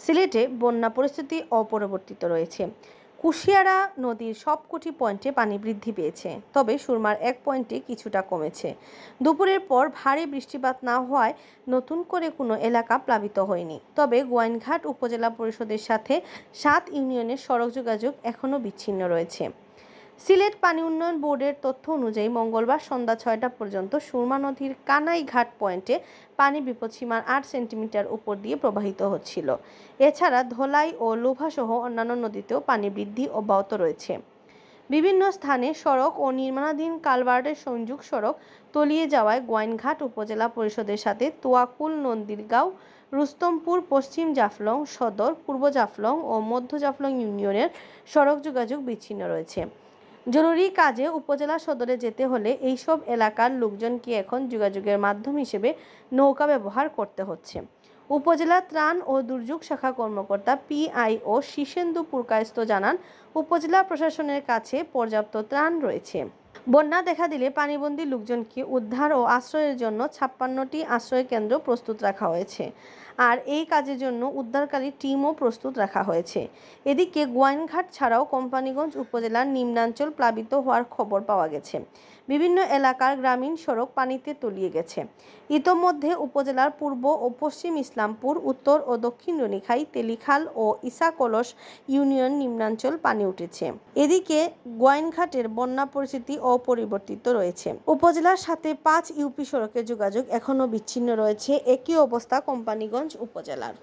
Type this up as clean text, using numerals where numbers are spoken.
সিলেটে বন্যা পরিস্থিতি অপরিবর্তিত রয়েছে। কুশিয়ারা নদীর সবকটি পয়েন্টে পানি বৃদ্ধি পেয়েছে, তবে সুরমার এক পয়েন্টে কিছুটা কমেছে। দুপুরের পর ভারী বৃষ্টিপাত না হওয়ায় নতুন করে কোনো এলাকা প্লাবিত হয়নি। তবে গোয়াইনঘাট উপজেলা পরিষদের সাথে 7 ইউনিয়নের সড়ক যোগাযোগ এখনও বিচ্ছিন্ন রয়েছে। সিলেট পানি উন্নয়ন বোর্ডের তথ্য অনুযায়ী মঙ্গলবার সন্ধ্যা 6টা পর্যন্ত সুরমা নদীর কানাইঘাট পয়েন্টে পানি বিপদসীমার 8 সেন্টিমিটার উপর দিয়ে প্রবাহিত হচ্ছিল। এছাড়া ধলাই ও লোভাসহ অন্যান্য নদীতেও পানি বৃদ্ধি অব্যাহত রয়েছে। বিভিন্ন স্থানে সড়ক ও নির্মাণাধীন কালভার্টের সংযোগ সড়ক তলিয়ে যাওয়ায় গোয়াইনঘাট উপজেলা পরিষদের সাথে তোয়াকুল, নন্দীরগাঁও, রুস্তমপুর, পশ্চিম জাফলং সদর, পূর্ব জাফলং ও মধ্য জাফলং ইউনিয়নের সড়ক যোগাযোগ বিচ্ছিন্ন রয়েছে। জরুরি কাজে উপজেলা সদরে যেতে হলে এইসব এলাকার লোকজনকে এখন যোগাযোগের মাধ্যম হিসেবে নৌকা ব্যবহার করতে হচ্ছে। উপজেলা ত্রাণ ও দুর্যোগ শাখা কর্মকর্তা PIO শীর্ষেন্দু পুরকায়স্থ জানান, উপজেলা প্রশাসনের কাছে পর্যাপ্ত ত্রাণ রয়েছে। বন্যা দেখা দিলে পানিবন্দী লোকজনকে উদ্ধার ও আশ্রয়ের জন্য 56টি আশ্রয় কেন্দ্র প্রস্তুত রাখা হয়েছে। আর এই কাজের জন্য উদ্ধারকারী টিমও প্রস্তুত রাখা হয়েছে। এদিকে গোয়াইনঘাট ছাড়াও কোম্পানীগঞ্জ উপজেলার নিম্নাঞ্চল প্লাবিত হওয়ার খবর পাওয়া গেছে। বিভিন্ন এলাকার গ্রামীণ সড়ক পানিতে তলিয়ে গেছে। ইতোমধ্যে উপজেলার পূর্ব ও পশ্চিম ইসলামপুর, উত্তর ও দক্ষিণ রনিখাই, তেলিখাল ও ইসাকলস ইউনিয়ন নিম্নাঞ্চল পানি উঠেছে। এদিকে গোয়াইনঘাটের বন্যা পরিস্থিতি অপরিবর্তিত রয়েছে। উপজেলার সাথে 5 ইউপি সড়কের যোগাযোগ এখনও বিচ্ছিন্ন রয়েছে। একই অবস্থা কোম্পানীগঞ্জ উপজেলার।